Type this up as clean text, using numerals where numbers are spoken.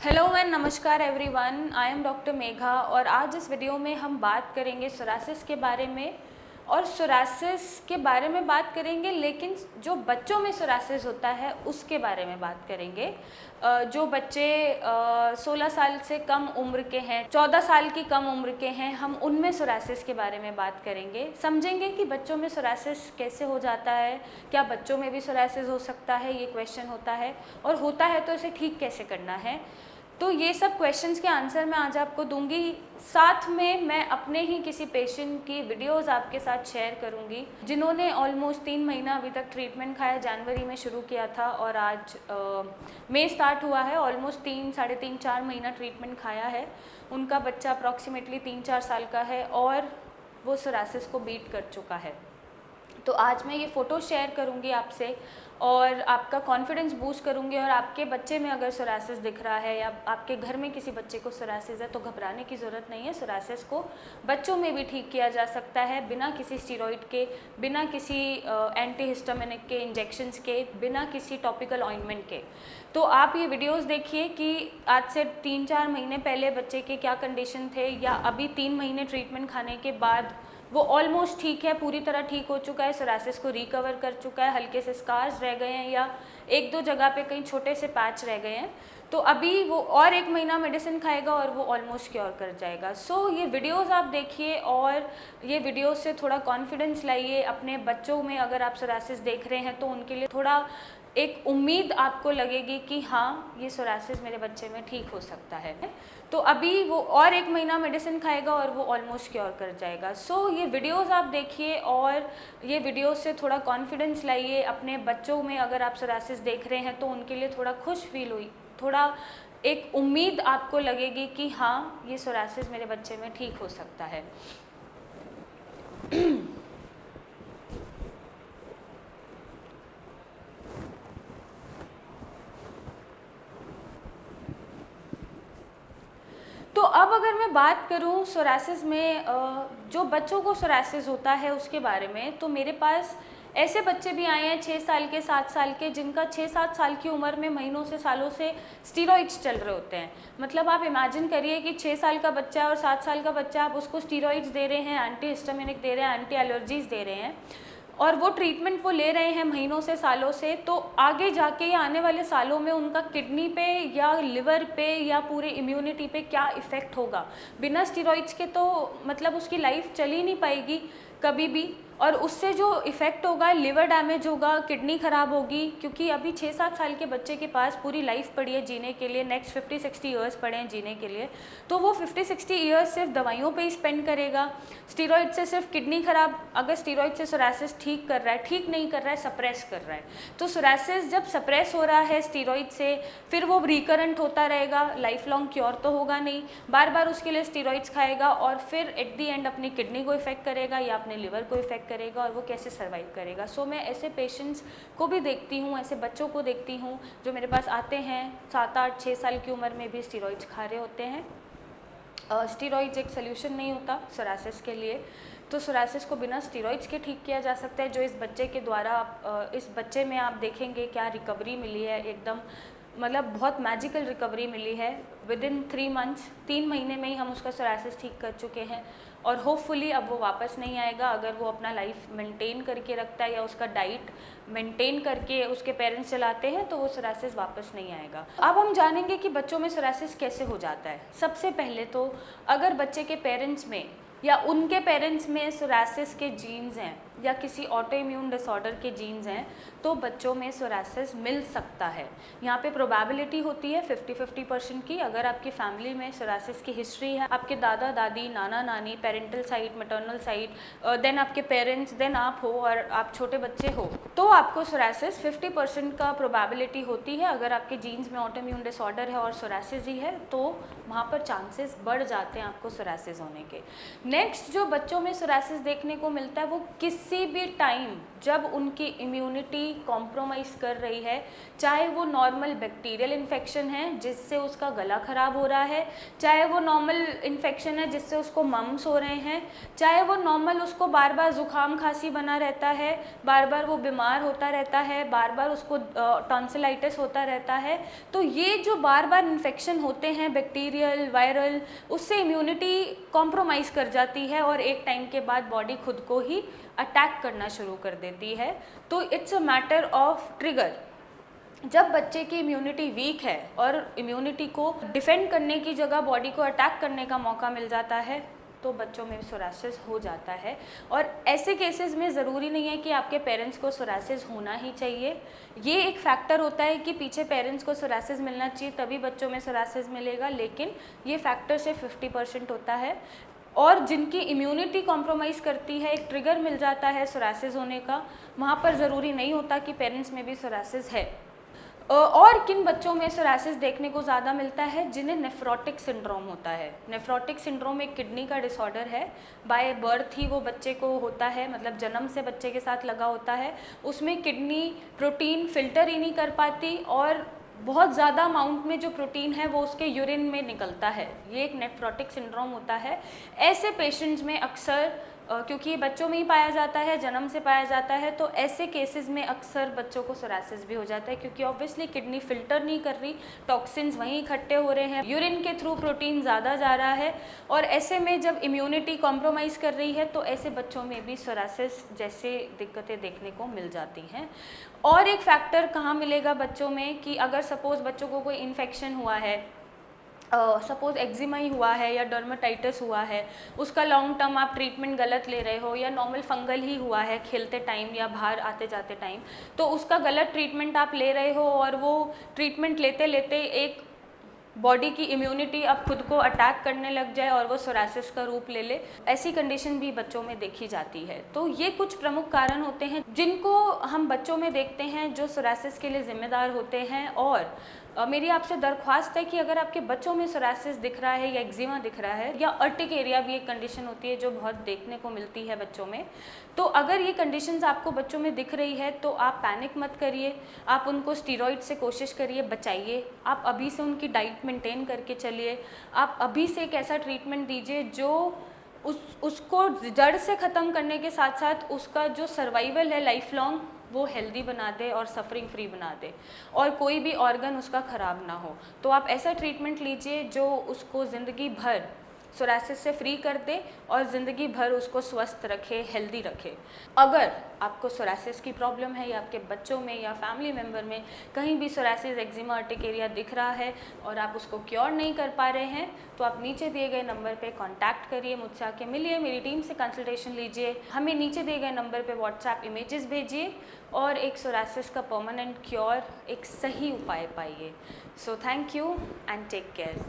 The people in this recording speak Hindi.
हेलो एंड नमस्कार everyone, I am doctor Megha और आज इस वीडियो में हम बात करेंगे सोरासिस के बारे में। और सोरासिस के बारे में बात करेंगे, लेकिन जो बच्चों में सोरासिस होता है उसके बारे में बात करेंगे। जो बच्चे 16 साल से कम उम्र के हैं, 14 साल की कम उम्र के हैं, हम उनमें सोरासिस के बारे में बात करेंगे। समझेंगे कि बच्चों में सोरासिस कैसे हो जाता है, क्या बच्चों में भी सोरासिस हो सकता है, ये क्वेश्चन होता है, और होता है तो इसे ठीक कैसे करना है। तो ये सब क्वेश्चंस के आंसर मैं आज आपको दूंगी। साथ में मैं अपने ही किसी पेशेंट की वीडियोस आपके साथ शेयर करूंगी जिन्होंने ऑलमोस्ट 3 महीना अभी तक ट्रीटमेंट खाया। जनवरी में शुरू किया था और आज मई स्टार्ट हुआ है। ऑलमोस्ट 3, 3.5, 4 महीना ट्रीटमेंट खाया है। उनका बच्चा अप्रॉक्सीमेटली 3-4 साल का है और वो सोरासिस को बीट कर चुका है। तो आज मैं ये फ़ोटो शेयर करूँगी आपसे और आपका कॉन्फिडेंस बूस्ट करूँगी। और आपके बच्चे में अगर सोरासिस दिख रहा है या आपके घर में किसी बच्चे को सोरासिस है तो घबराने की ज़रूरत नहीं है। सोरासिस को बच्चों में भी ठीक किया जा सकता है बिना किसी स्टीरॉइड के, बिना किसी एंटीहिस्टामिनिक के इंजेक्शंस के, बिना किसी टॉपिकल ऑइंटमेंट के। तो आप ये वीडियोस देखिए कि आज से 3-4 महीने पहले बच्चे के क्या कंडीशन थे या अभी 3 महीने ट्रीटमेंट खाने के बाद वो ऑलमोस्ट ठीक है, पूरी तरह ठीक हो चुका है, सोरासिस को रिकवर कर चुका है। हल्के से स्कार्स रह गए हैं या 1-2 जगह पे कहीं छोटे से पैच रह गए हैं। तो अभी वो और 1 महीना मेडिसिन खाएगा और वो ऑलमोस्ट क्योर कर जाएगा। सो ये वीडियोस आप देखिए और ये वीडियोस से थोड़ा कॉन्फिडेंस लाइए अपने बच्चों में। अगर आप सोरासिस देख रहे हैं तो उनके लिए थोड़ा एक उम्मीद आपको लगेगी कि हाँ, ये सोरासिस मेरे बच्चे में ठीक हो सकता है। तो अभी वो और 1 महीना मेडिसिन खाएगा और वो ऑलमोस्ट क्योर कर जाएगा। सो ये वीडियोस आप देखिए और ये वीडियोस से थोड़ा कॉन्फिडेंस लाइए अपने बच्चों में। अगर आप सोरासिस देख रहे हैं तो उनके लिए थोड़ा खुश फील हुई, थोड़ा एक उम्मीद आपको लगेगी कि हाँ, ये सोरासिस मेरे बच्चे में ठीक हो सकता है। तो अब अगर मैं बात करूं सोरासिस में, जो बच्चों को सोरासिस होता है उसके बारे में, तो मेरे पास ऐसे बच्चे भी आए हैं 6 साल के, 7 साल के, जिनका 6-7 साल की उम्र में महीनों से, सालों से स्टीरॉइड्स चल रहे होते हैं। मतलब आप इमेजिन करिए कि 6 साल का बच्चा है और 7 साल का बच्चा, आप उसको स्टीरॉइड्स दे रहे हैं, एंटीहिस्टामिनिक दे रहे हैं, एंटी एलर्जीज दे रहे हैं और वो ट्रीटमेंट वो ले रहे हैं महीनों से, सालों से। तो आगे जाके या आने वाले सालों में उनका किडनी पे या लिवर पे या पूरे इम्यूनिटी पे क्या इफ़ेक्ट होगा। बिना स्टीरॉइड्स के तो मतलब उसकी लाइफ चल ही नहीं पाएगी कभी भी। और उससे जो इफ़ेक्ट होगा, लिवर डैमेज होगा, किडनी ख़राब होगी। क्योंकि अभी 6-7 साल के बच्चे के पास पूरी लाइफ पड़ी है जीने के लिए, नेक्स्ट 50-60 ईयर्स पड़े हैं जीने के लिए। तो वो 50-60 ईयर्स सिर्फ दवाइयों पे ही स्पेंड करेगा। स्टीरॉइड से सिर्फ किडनी ख़राब, अगर स्टीरॉइड से सोरासिस ठीक कर रहा है, ठीक नहीं कर रहा है, सप्रेस कर रहा है। तो सोरासिस जब सप्रेस हो रहा है स्टीरॉइड से, फिर वो रिकरेंट होता रहेगा, लाइफ लॉन्ग क्योर तो होगा नहीं, बार बार उसके लिए स्टीरॉइड्स खाएगा और फिर एट दी एंड अपनी किडनी को इफेक्ट करेगा या अपने लिवर को इफेक्ट करेगा और वो कैसे सर्वाइव करेगा। सो मैं ऐसे पेशेंट्स को भी देखती हूँ, ऐसे बच्चों को देखती हूँ जो मेरे पास आते हैं 7-8-6 साल की उम्र में भी स्टीरॉइड्स खा रहे होते हैं। स्टीरॉइड्स एक सोल्यूशन नहीं होता सोरासिस के लिए। तो सोरासिस को बिना स्टीरॉइड्स के ठीक किया जा सकता है। जो इस बच्चे के द्वारा इस बच्चे में आप देखेंगे क्या रिकवरी मिली है, एकदम मतलब बहुत मैजिकल रिकवरी मिली है। विदिन 3 मंथ्स, 3 महीने में ही हम उसका सोरासिस ठीक कर चुके हैं और होपफुली अब वो वापस नहीं आएगा। अगर वो अपना लाइफ मेंटेन करके रखता है या उसका डाइट मेंटेन करके उसके पेरेंट्स चलाते हैं तो वो सोरासिस वापस नहीं आएगा। अब हम जानेंगे कि बच्चों में सोरासिस कैसे हो जाता है। सबसे पहले तो अगर बच्चे के पेरेंट्स में या उनके पेरेंट्स में सोरासिस के जीन्स हैं या किसी ऑटो इम्यून डिसऑर्डर के जीन्स हैं तो बच्चों में सोरासिस मिल सकता है। यहाँ पे प्रोबेबिलिटी होती है 50-50% की। अगर आपकी फैमिली में सोरासिस की हिस्ट्री है, आपके दादा दादी, नाना नानी, parental side, maternal side, then आपके पेरेंट्स, देन आप हो और आप छोटे बच्चे हो, तो आपको सोरासिस 50% का प्रोबेबिलिटी होती है। अगर आपके जीन्स में ऑटो इम्यून डिसऑर्डर है और सोरासिस ही है तो वहाँ पर चांसेस बढ़ जाते हैं आपको सोरासिस होने के। नेक्स्ट जो बच्चों में सोरासिस देखने को मिलता है वो किसी भी टाइम जब उनकी इम्यूनिटी कॉम्प्रोमाइज़ कर रही है, चाहे वो नॉर्मल बैक्टीरियल इन्फेक्शन है जिससे उसका गला ख़राब हो रहा है, चाहे वो नॉर्मल इन्फेक्शन है जिससे उसको मम्स हो रहे हैं, चाहे वो नॉर्मल उसको बार बार ज़ुकाम खांसी बना रहता है, बार बार वो बीमार होता रहता है, बार बार उसको टॉन्सिलाइटिस होता रहता है। तो ये जो बार बार इन्फेक्शन होते हैं बैक्टीरियल वायरल, उससे इम्यूनिटी कॉम्प्रोमाइज़ कर जाती है और एक टाइम के बाद बॉडी खुद को ही अटैक करना शुरू कर देती है। तो it's a matter of trigger. जब बच्चे की इम्यूनिटी वीक है और इम्यूनिटी को डिफेंड करने की जगह बॉडी को अटैक करने का मौका मिल जाता है तो बच्चों में सोरासिस हो जाता है। और ऐसे केसेस में ज़रूरी नहीं है कि आपके पेरेंट्स को सोरासिस होना ही चाहिए। ये एक फैक्टर होता है कि पीछे पेरेंट्स को सोरासिस मिलना चाहिए तभी बच्चों में सोरासिस मिलेगा, लेकिन ये फैक्टर सिर्फ 50% होता है। और जिनकी इम्यूनिटी कॉम्प्रोमाइज़ करती है, एक ट्रिगर मिल जाता है सोरासिस होने का, वहाँ पर ज़रूरी नहीं होता कि पेरेंट्स में भी सोरासिस है। और किन बच्चों में सोरासिस देखने को ज़्यादा मिलता है? जिन्हें नेफ्रोटिक सिंड्रोम होता है। नेफ्रोटिक सिंड्रोम एक किडनी का डिसऑर्डर है, बाय बर्थ ही वो बच्चे को होता है, मतलब जन्म से बच्चे के साथ लगा होता है। उसमें किडनी प्रोटीन फिल्टर ही नहीं कर पाती और बहुत ज़्यादा अमाउंट में जो प्रोटीन है वो उसके यूरिन में निकलता है। ये एक नेफ्रोटिक सिंड्रोम होता है। ऐसे पेशेंट्स में अक्सर क्योंकि ये बच्चों में ही पाया जाता है, जन्म से पाया जाता है, तो ऐसे केसेस में अक्सर बच्चों को सोरासिस भी हो जाता है क्योंकि ऑब्वियसली किडनी फिल्टर नहीं कर रही, टॉक्सिन्स वहीं इकट्ठे हो रहे हैं, यूरिन के थ्रू प्रोटीन ज़्यादा जा रहा है। और ऐसे में जब इम्यूनिटी कॉम्प्रोमाइज़ कर रही है तो ऐसे बच्चों में भी सोरासिस जैसे दिक्कतें देखने को मिल जाती हैं। और एक फैक्टर कहाँ मिलेगा बच्चों में कि अगर सपोज़ बच्चों को कोई इन्फेक्शन हुआ है, सपोज़ एक्जिमा ही हुआ है या डर्माटाइटिस हुआ है, उसका लॉन्ग टर्म आप ट्रीटमेंट गलत ले रहे हो, या नॉर्मल फंगल ही हुआ है खेलते टाइम या बाहर आते जाते टाइम, तो उसका गलत ट्रीटमेंट आप ले रहे हो और वो ट्रीटमेंट लेते लेते एक बॉडी की इम्यूनिटी अब खुद को अटैक करने लग जाए और वो सोरासिस का रूप ले ले, ऐसी कंडीशन भी बच्चों में देखी जाती है। तो ये कुछ प्रमुख कारण होते हैं जिनको हम बच्चों में देखते हैं जो सोरासिस के लिए जिम्मेदार होते हैं। और मेरी आपसे दरख्वास्त है कि अगर आपके बच्चों में सोरासिस दिख रहा है या एक्जिमा दिख रहा है या अर्टिकेरिया भी एक कंडीशन होती है जो बहुत देखने को मिलती है बच्चों में, तो अगर ये कंडीशंस आपको बच्चों में दिख रही है तो आप पैनिक मत करिए, आप उनको स्टीरॉइड से कोशिश करिए बचाइए, आप अभी से उनकी डाइट मेंटेन करके चलिए, आप अभी से एक ऐसा ट्रीटमेंट दीजिए जो उसको जड़ से ख़त्म करने के साथ साथ उसका जो सर्वाइवल है लाइफ लॉन्ग वो हेल्दी बना दे और सफरिंग फ्री बना दे और कोई भी ऑर्गन उसका ख़राब ना हो। तो आप ऐसा ट्रीटमेंट लीजिए जो उसको ज़िंदगी भर सोरासिस से फ्री कर दे और ज़िंदगी भर उसको स्वस्थ रखे, हेल्दी रखे। अगर आपको सोरासिस की प्रॉब्लम है या आपके बच्चों में या फैमिली मेम्बर में कहीं भी सोरासिस, एक्जिमा, अर्टिकेरिया दिख रहा है और आप उसको क्योर नहीं कर पा रहे हैं, तो आप नीचे दिए गए नंबर पे कांटेक्ट करिए, मुझसे आके मिलिए, मेरी टीम से कंसल्टेशन लीजिए, हमें नीचे दिए गए नंबर पे व्हाट्सएप इमेजेस भेजिए और एक सोरासिस का परमानेंट क्योर, एक सही उपाय पाइए। So thank you and take care.